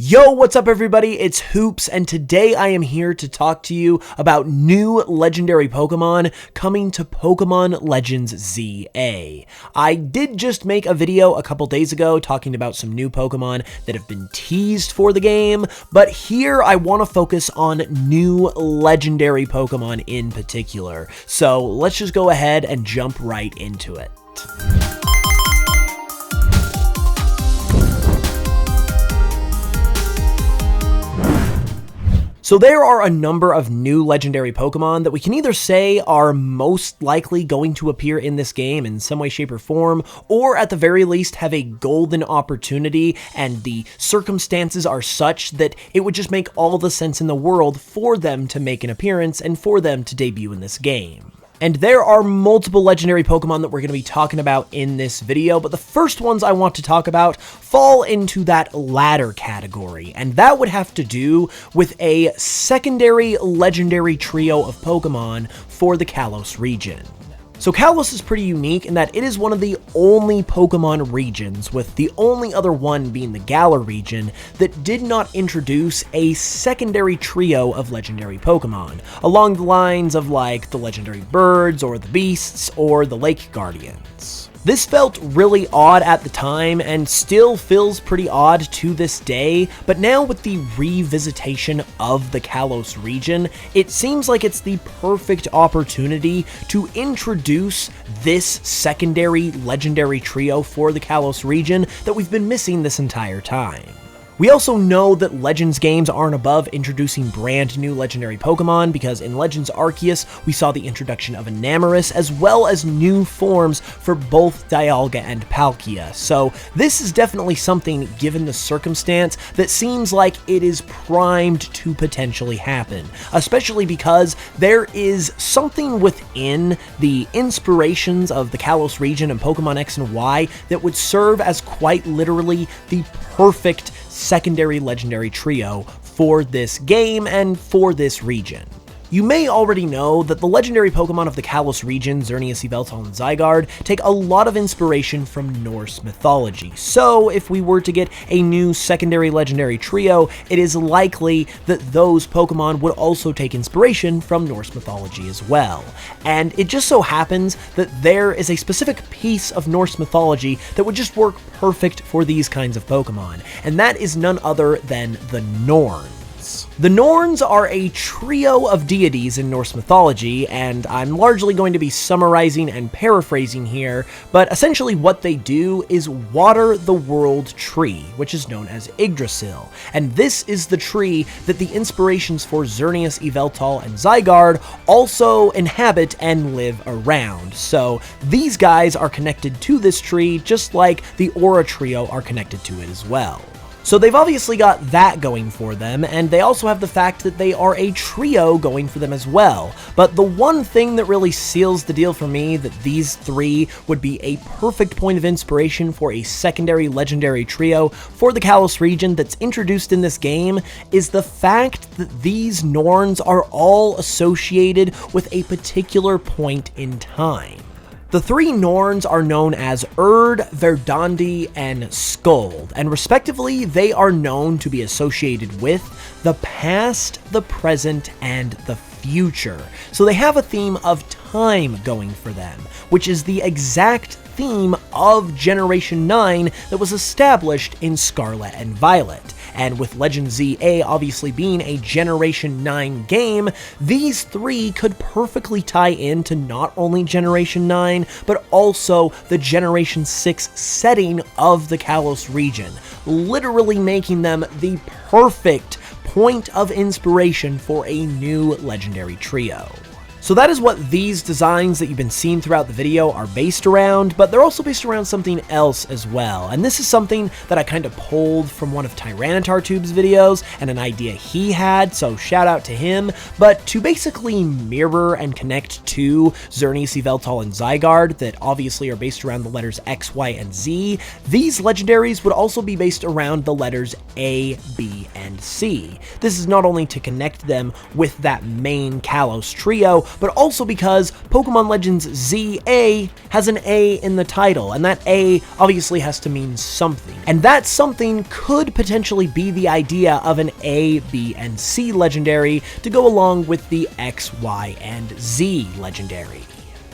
Yo, what's up everybody? It's Hoops, and today I am here to talk to you about new legendary Pokemon coming to Pokemon Legends ZA. I did just make a video a couple days ago talking about some new Pokemon that have been teased for the game, but here I want to focus on new legendary Pokemon in particular. So let's just go ahead and jump right into it. So there are a number of new legendary Pokemon that we can either say are most likely going to appear in this game in some way, shape, or form, or at the very least have a golden opportunity, and the circumstances are such that it would just make all the sense in the world for them to make an appearance and for them to debut in this game. And there are multiple legendary Pokemon that we're going to be talking about in this video, but the first ones I want to talk about fall into that latter category, and that would have to do with a secondary legendary trio of Pokemon for the Kalos region. So Kalos is pretty unique in that it is one of the only Pokemon regions, with the only other one being the Galar region, that did not introduce a secondary trio of legendary Pokemon, along the lines of like the legendary birds, or the beasts, or the lake guardians. This felt really odd at the time, and still feels pretty odd to this day, but now with the revisitation of the Kalos region, it seems like it's the perfect opportunity to introduce this secondary legendary trio for the Kalos region that we've been missing this entire time. We also know that Legends games aren't above introducing brand new legendary Pokemon, because in Legends Arceus, we saw the introduction of Enamorus, as well as new forms for both Dialga and Palkia. So this is definitely something, given the circumstance, that seems like it is primed to potentially happen, especially because there is something within the inspirations of the Kalos region and Pokemon X and Y that would serve as quite literally the perfect secondary legendary trio for this game and for this region. You may already know that the legendary Pokemon of the Kalos region, Xerneas, Yveltal, and Zygarde, take a lot of inspiration from Norse mythology. So if we were to get a new secondary legendary trio, it is likely that those Pokemon would also take inspiration from Norse mythology as well. And it just so happens that there is a specific piece of Norse mythology that would just work perfect for these kinds of Pokemon, and that is none other than the Norns. The Norns are a trio of deities in Norse mythology, and I'm largely going to be summarizing and paraphrasing here, but essentially what they do is water the world tree, which is known as Yggdrasil, and this is the tree that the inspirations for Xerneas, Yveltal, and Zygarde also inhabit and live around. So these guys are connected to this tree, just like the Aura trio are connected to it as well. So they've obviously got that going for them, and they also have the fact that they are a trio going for them as well. But the one thing that really seals the deal for me that these three would be a perfect point of inspiration for a secondary legendary trio for the Kalos region that's introduced in this game is the fact that these Norns are all associated with a particular point in time. The three Norns are known as Erd, Verdandi, and Skuld, and respectively they are known to be associated with the past, the present, and the future. So they have a theme of time going for them, which is the exact theme of Generation 9 that was established in Scarlet and Violet. And with Legends ZA obviously being a Generation 9 game, these three could perfectly tie into not only Generation 9, but also the Generation 6 setting of the Kalos region, literally making them the perfect point of inspiration for a new legendary trio. So that is what these designs that you've been seeing throughout the video are based around, but they're also based around something else as well. And this is something that I kind of pulled from one of TyranitarTube's videos and an idea he had, so shout out to him. But to basically mirror and connect to Xerneas, Yveltal, and Zygarde that obviously are based around the letters X, Y, and Z, these legendaries would also be based around the letters A, B, and C. This is not only to connect them with that main Kalos trio, but also because Pokemon Legends ZA has an A in the title, and that A obviously has to mean something. And that something could potentially be the idea of an A, B, and C legendary to go along with the X, Y, and Z legendary.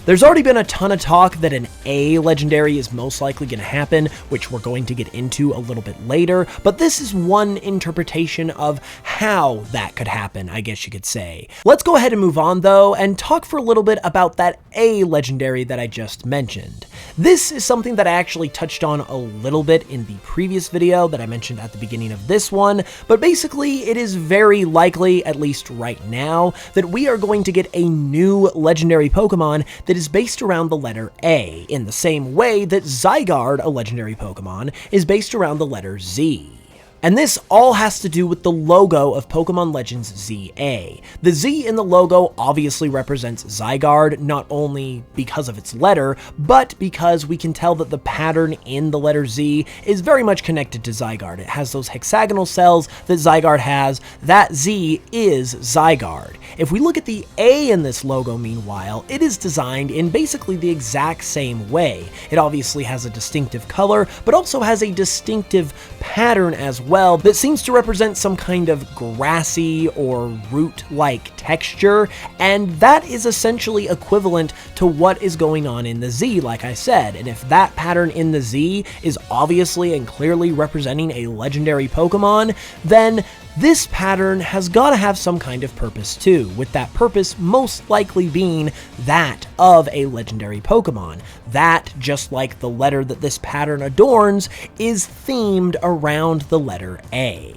There's already been a ton of talk that an A legendary is most likely going to happen, which we're going to get into a little bit later, but this is one interpretation of how that could happen, I guess you could say. Let's go ahead and move on though, and talk for a little bit about that A legendary that I just mentioned. This is something that I actually touched on a little bit in the previous video that I mentioned at the beginning of this one, but basically it is very likely, at least right now, that we are going to get a new legendary Pokemon that is based around the letter A, in the same way that Zygarde, a legendary Pokemon, is based around the letter Z. And this all has to do with the logo of Pokemon Legends ZA. The Z in the logo obviously represents Zygarde, not only because of its letter, but because we can tell that the pattern in the letter Z is very much connected to Zygarde. It has those hexagonal cells that Zygarde has. That Z is Zygarde. If we look at the A in this logo, meanwhile, it is designed in basically the exact same way. It obviously has a distinctive color, but also has a distinctive pattern as well that seems to represent some kind of grassy or root-like texture, and that is essentially equivalent to what is going on in the Z, like I said. And if that pattern in the Z is obviously and clearly representing a legendary Pokemon, then this pattern has got to have some kind of purpose too, with that purpose most likely being that of a legendary Pokemon. That, just like the letter that this pattern adorns, is themed around the letter A.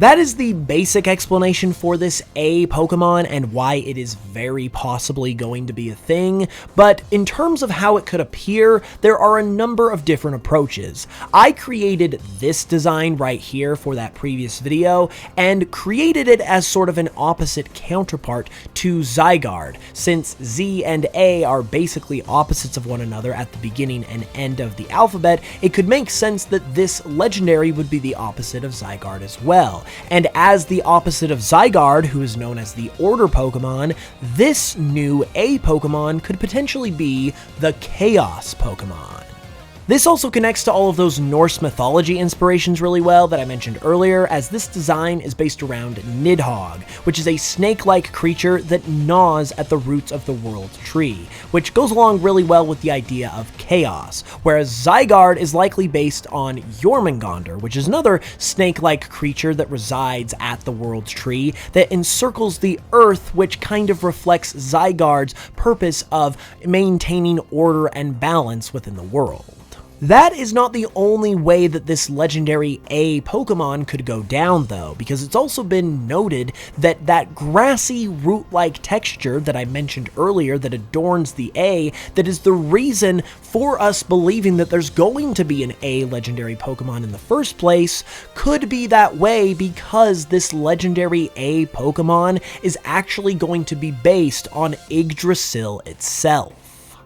That is the basic explanation for this A Pokemon and why it is very possibly going to be a thing, but in terms of how it could appear, there are a number of different approaches. I created this design right here for that previous video, and created it as sort of an opposite counterpart to Zygarde. Since Z and A are basically opposites of one another at the beginning and end of the alphabet, it could make sense that this legendary would be the opposite of Zygarde as well. And as the opposite of Zygarde, who is known as the Order Pokemon, this new A Pokemon could potentially be the Chaos Pokemon. This also connects to all of those Norse mythology inspirations really well that I mentioned earlier, as this design is based around Nidhogg, which is a snake-like creature that gnaws at the roots of the World Tree, which goes along really well with the idea of chaos, whereas Zygarde is likely based on Jormungandr, which is another snake-like creature that resides at the World Tree that encircles the Earth, which kind of reflects Zygarde's purpose of maintaining order and balance within the world. That is not the only way that this legendary A Pokemon could go down though, because it's also been noted that that grassy root-like texture that I mentioned earlier that adorns the A, that is the reason for us believing that there's going to be an A legendary Pokemon in the first place, could be that way because this legendary A Pokemon is actually going to be based on Yggdrasil itself.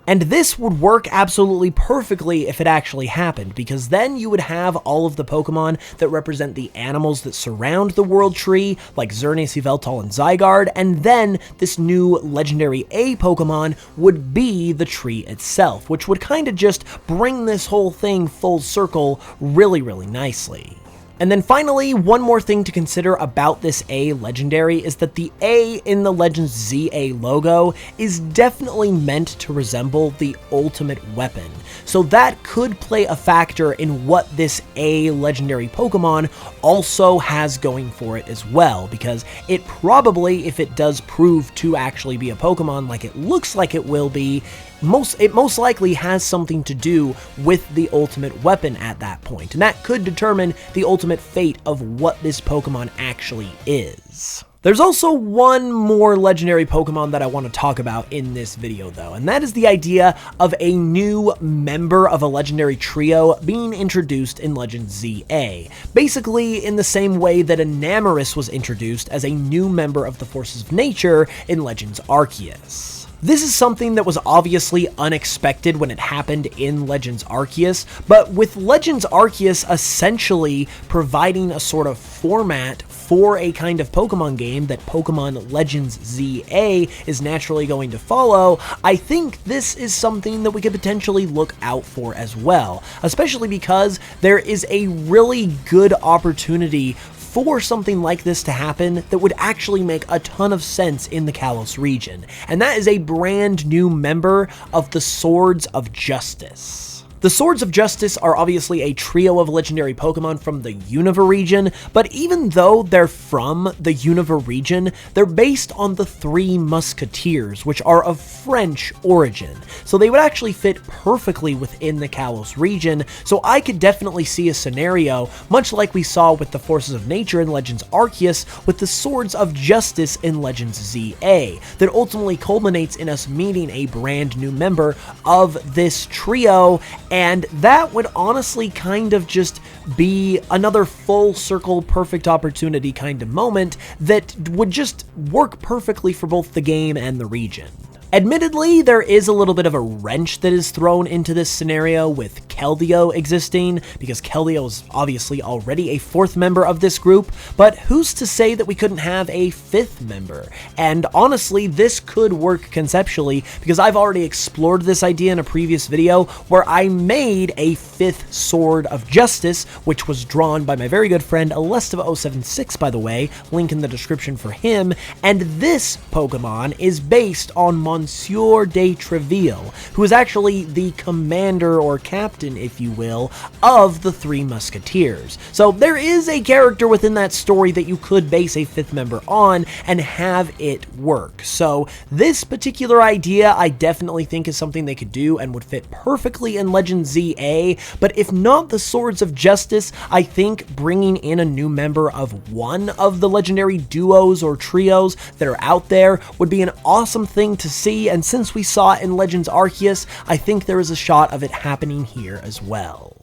And this would work absolutely perfectly if it actually happened, because then you would have all of the Pokemon that represent the animals that surround the World Tree, like Xerneas, Yveltal, and Zygarde, and then this new legendary A Pokemon would be the tree itself, which would kind of just bring this whole thing full circle really, really nicely. And then finally, one more thing to consider about this A legendary is that the A in the Legends ZA logo is definitely meant to resemble the ultimate weapon. So that could play a factor in what this A legendary Pokemon also has going for it as well, because it probably, if it does prove to actually be a Pokemon like it looks like it will be, it most likely has something to do with the ultimate weapon at that point, and that could determine the ultimate fate of what this Pokemon actually is. There's also one more legendary Pokemon that I want to talk about in this video though, and that is the idea of a new member of a legendary trio being introduced in Legends ZA. Basically in the same way that Enamorus was introduced as a new member of the Forces of Nature in Legends Arceus. This is something that was obviously unexpected when it happened in Legends Arceus, but with Legends Arceus essentially providing a sort of format for a kind of Pokemon game that Pokemon Legends ZA is naturally going to follow, I think this is something that we could potentially look out for as well, especially because there is a really good opportunity for something like this to happen that would actually make a ton of sense in the Kalos region, and that is a brand new member of the Swords of Justice. The Swords of Justice are obviously a trio of legendary Pokemon from the Unova region, but even though they're from the Unova region, they're based on the Three Musketeers, which are of French origin, so they would actually fit perfectly within the Kalos region, so I could definitely see a scenario, much like we saw with the Forces of Nature in Legends Arceus, with the Swords of Justice in Legends ZA, that ultimately culminates in us meeting a brand new member of this trio. And that would honestly kind of just be another full circle perfect opportunity kind of moment that would just work perfectly for both the game and the region. Admittedly, there is a little bit of a wrench that is thrown into this scenario with Keldeo existing, because Keldeo is obviously already a fourth member of this group, but who's to say that we couldn't have a fifth member? And honestly, this could work conceptually, because I've already explored this idea in a previous video where I made a fifth Sword of Justice, which was drawn by my very good friend Elesteva076, by the way, link in the description for him, and this Pokemon is based on Monsieur de Treville, who is actually the commander or captain, if you will, of the Three Musketeers. So there is a character within that story that you could base a fifth member on and have it work. So this particular idea I definitely think is something they could do and would fit perfectly in Legends ZA, but if not the Swords of Justice, I think bringing in a new member of one of the legendary duos or trios that are out there would be an awesome thing to see, and since we saw it in Legends Arceus, I think there is a shot of it happening here as well.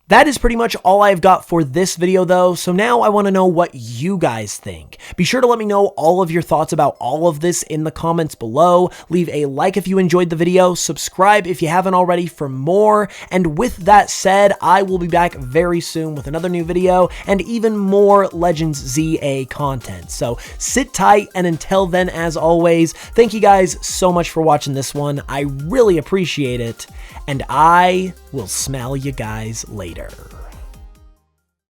That is pretty much all I've got for this video though, so now I want to know what you guys think. Be sure to let me know all of your thoughts about all of this in the comments below. Leave a like if you enjoyed the video, subscribe if you haven't already for more, and with that said, I will be back very soon with another new video and even more Legends ZA content. So sit tight, and until then, as always, thank you guys so much for watching this one. I really appreciate it, and I will smell you guys later.